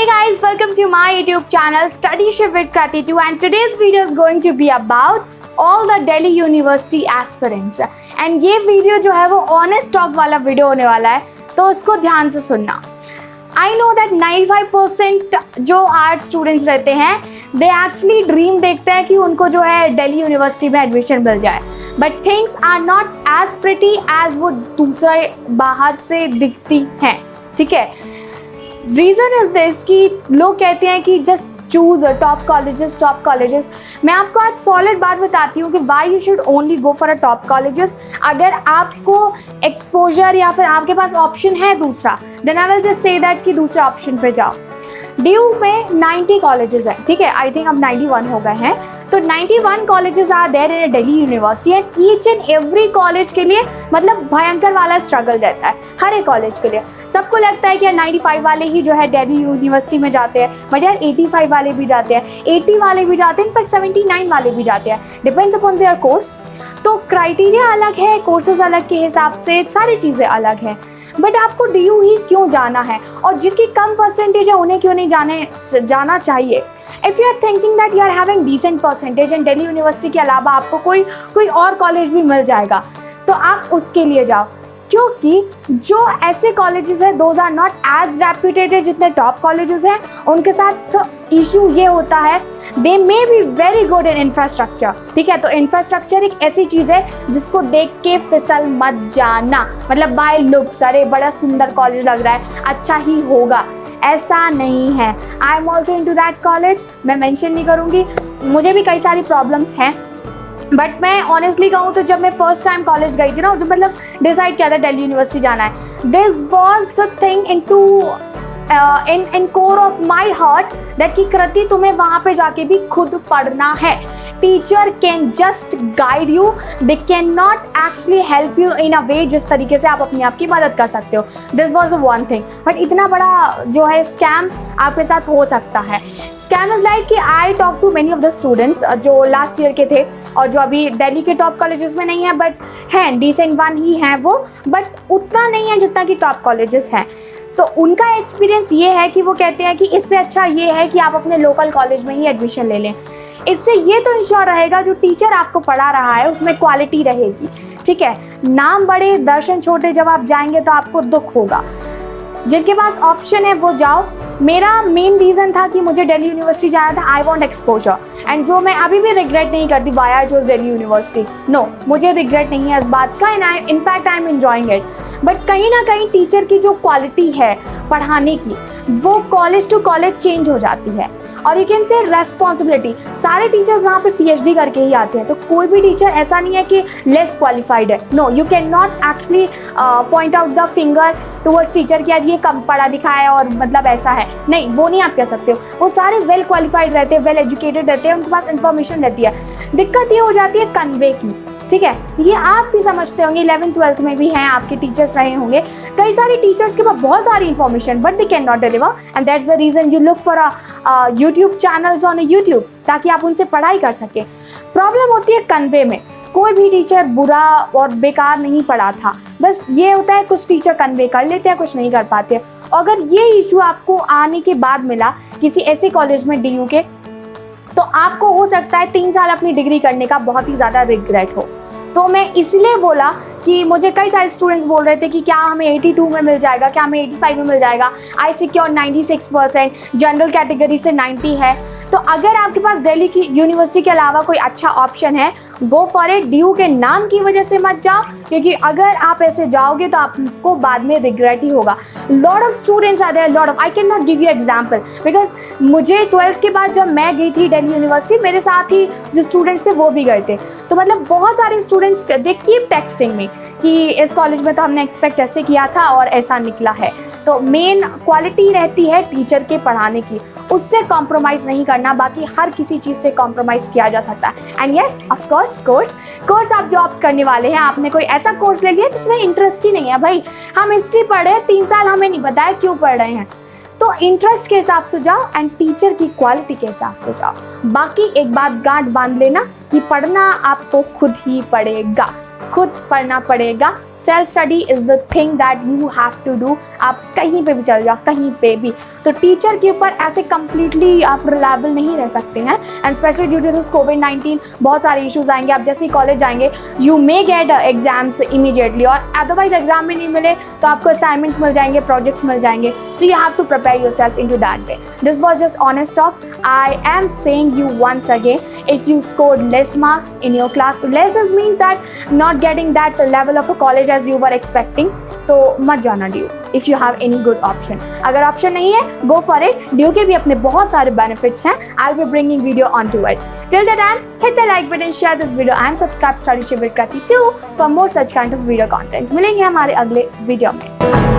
guys, welcome to my YouTube channel Studyship with Krati and today's video is going to be about all the Delhi University aspirants and ये video जो है वो honest talk वाला video होने वाला है, तो उसको ध्यान से सुनना। I know that 95% जो आर्ट स्टूडेंट्स रहते हैं दे एक्चुअली ड्रीम देखते हैं कि उनको जो है दिल्ली यूनिवर्सिटी में एडमिशन मिल जाए, but things are not as pretty as वो दूसरे बाहर से दिखती हैं। ठीक है, रीज़न इज दिस कि लोग कहते हैं कि जस्ट चूज टॉप कॉलेजेस। मैं आपको आज सॉलिड बात बताती हूँ कि why you should only go for a top colleges. अगर आपको एक्सपोजर या फिर आपके पास ऑप्शन है दूसरा, then I will just say that कि दूसरे ऑप्शन पे जाओ। ड्यू में 90 कॉलेजेस हैं, ठीक है, आई थिंक अब 91 हो गए हैं, तो 91 colleges are there in Delhi university and each and every college के लिए मतलब भयंकर वाला स्ट्रगल रहता है। हर एक कॉलेज के लिए सबको लगता है कि यार 95 वाले ही जो है दिल्ली यूनिवर्सिटी में जाते हैं, बट यार 85 वाले भी जाते हैं, 80 वाले भी जाते हैं, इनफैक्ट 79 वाले भी जाते हैं, डिपेंड्स अपॉन देयर कोर्स। तो क्राइटेरिया अलग है, कोर्सेज अलग के हिसाब से सारी चीज़ें अलग हैं, बट आपको डीयू ही क्यों जाना है और जिनकी कम परसेंटेज है उन्हें क्यों नहीं जाना चाहिए। If you are thinking that you are having decent percentage and Delhi university के अलावा आपको कोई और कॉलेज भी मिल जाएगा, तो आप उसके लिए जाओ, क्योंकि जो ऐसे कॉलेजेस हैं दोज आर नॉट एज रेप्यूटेटेड जितने टॉप कॉलेजेस हैं। उनके साथ इशू ये होता है they may be very good in infrastructure. ठीक है, तो इंफ्रास्ट्रक्चर एक ऐसी चीज़ है जिसको देख के फिसल मत जाना, मतलब बाय लुक्स अरे बड़ा सुंदर कॉलेज लग रहा है अच्छा ही होगा, ऐसा नहीं है। I am also into that college, मैं मेंशन नहीं करूँगी, मुझे भी कई सारी प्रॉब्लम्स हैं, बट मैं ऑनेस्टली कहूँ तो जब मैं फर्स्ट टाइम कॉलेज गई थी ना, जो मतलब डिसाइड किया था दिल्ली यूनिवर्सिटी जाना है, this was the thing in core of my heart that कि कृति तुम्हें वहाँ पे जाके भी खुद पढ़ना है। Teacher can just guide you, they can not actually help you in a way जिस तरीके से आप अपनी आप की मदद कर सकते हो। This was the one thing, but इतना बड़ा जो है स्कैम आपके साथ हो सकता है। स्कैम इज़ लाइक कि I talk to many of the students जो लास्ट ईयर के थे और जो अभी दिल्ली के टॉप कॉलेजेस में नहीं है, बट हैं डिसेंट वन ही हैं वो, बट उतना नहीं है जितना कि टॉप कॉलेजेस हैं। तो उनका एक्सपीरियंस ये है कि वो कहते हैं कि इससे अच्छा ये है कि आप अपने लोकल कॉलेज में ही एडमिशन ले लें। इससे ये तो इंश्योर रहेगा जो टीचर आपको पढ़ा रहा है उसमें क्वालिटी रहेगी। ठीक है, नाम बड़े दर्शन छोटे, जब आप जाएंगे तो आपको दुख होगा। जिनके पास ऑप्शन है वो जाओ। मेरा मेन रीज़न था कि मुझे दिल्ली यूनिवर्सिटी जाना था, आई वॉन्ट एक्सपोजर, एंड जो मैं अभी भी रिग्रेट नहीं करती why I chose Delhi university. No, मुझे रिग्रेट नहीं है इस बात का, and in fact I am enjoying it. But कहीं ना कहीं टीचर की जो क्वालिटी है पढ़ाने की वो कॉलेज टू कॉलेज चेंज हो जाती है, और यू कैन से रेस्पॉन्सिबिलिटी। सारे टीचर्स वहाँ पे पीएचडी करके ही आते हैं, तो कोई भी टीचर ऐसा नहीं है कि लेस क्वालिफाइड है। No, you can not actually point out the finger towards teacher कि आज ये कम पढ़ा दिखा है और मतलब ऐसा है, नहीं, वो नहीं आप कह सकते हो। वो सारे वेल क्वालिफाइड रहते हैं, वेल एजुकेटेड रहते हैं, उनके पास इंफॉर्मेशन रहती है। दिक्कत ये हो जाती है कन्वे की। ठीक है, ये आप भी समझते होंगे, 11th-12th में भी हैं आपके टीचर्स रहे होंगे, कई सारे टीचर्स के पास बहुत सारी information but they can not deliver, and that's the reason you look for YouTube channels on YouTube, ताकि आप उनसे पढ़ाई कर सकें। प्रॉब्लम होती है कन्वे में। कोई भी टीचर बुरा और बेकार नहीं पढ़ा था, बस ये होता है कुछ टीचर कन्वे कर लेते हैं, कुछ नहीं कर पाते। अगर ये इशू आपको आने के बाद मिला किसी ऐसे कॉलेज में डीयू के, तो आपको हो सकता है 3 साल अपनी डिग्री करने का बहुत ही ज़्यादा रिग्रेट हो। तो मैं इसलिए बोला कि मुझे कई सारे स्टूडेंट्स बोल रहे थे कि क्या हमें 82 में मिल जाएगा, क्या हमें 85 में मिल जाएगा। आई सिक्योर 96%, जनरल कैटेगरी से 90 है। तो अगर आपके पास दिल्ली की यूनिवर्सिटी के अलावा कोई अच्छा ऑप्शन है, गो फॉर इट। डीयू के नाम की वजह से मत जाओ, क्योंकि अगर आप ऐसे जाओगे तो आपको बाद में रिग्रेट ही होगा। Lot of students are there, lot of, I can not give you example because मुझे 12th के बाद जब मैं गई थी दिल्ली यूनिवर्सिटी, मेरे साथ ही जो स्टूडेंट्स थे वो भी गए थे, तो मतलब बहुत सारे students they keep texting me कि इस कॉलेज में तो हमने एक्सपेक्ट ऐसे किया था और ऐसा निकला है। तो मेन क्वालिटी रहती है टीचर के पढ़ाने की, उससे कॉम्प्रोमाइज़ नहीं करना। बाकी हर किसी चीज़ से कॉम्प्रोमाइज़ किया जा सकता है। एंड येस, ऑफ कोर्स आप जॉब करने वाले हैं, आपने कोई ऐसा कोर्स ले लिया जिसमें इंटरेस्ट ही नहीं है। भाई, हम हिस्ट्री पढ़े 3 साल, हमें नहीं बताया क्यों पढ़ रहे हैं, तो इंटरेस्ट के हिसाब से जाओ एंड टीचर की क्वालिटी के हिसाब से जाओ। बाकी एक बात गांठ बांध लेना कि पढ़ना आपको खुद ही पड़ेगा, खुद पढ़ना पड़ेगा। Self study is the thing that you have to do. आप कहीं पे भी चल जाओ, कहीं पे भी, तो टीचर के ऊपर ऐसे कम्प्लीटली आप रिलायबल नहीं रह सकते हैं। And specially due to this कोविड-19 बहुत सारे इश्यूज़ आएंगे। आप जैसे ही कॉलेज जाएंगे you may get exams immediately, और अदरवाइज एग्जाम में नहीं मिले तो आपको असाइनमेंट्स मिल जाएंगे, प्रोजेक्ट्स मिल जाएंगे। So you have to prepare yourself into that way. This was just honest talk. I am saying you once again, if you scored less marks in your class, तो less means that not getting that level of a college as you were expecting, तो मत जाना due if you have any good option। अगर option नहीं है, go for it। Due के भी अपने बहुत सारे benefits हैं। I'll be bringing video onto it। Till the time, hit the like button, share this video and subscribe to Studyship with Krati too for more such kind of video content। मिलेंगे हमारे अगले video में।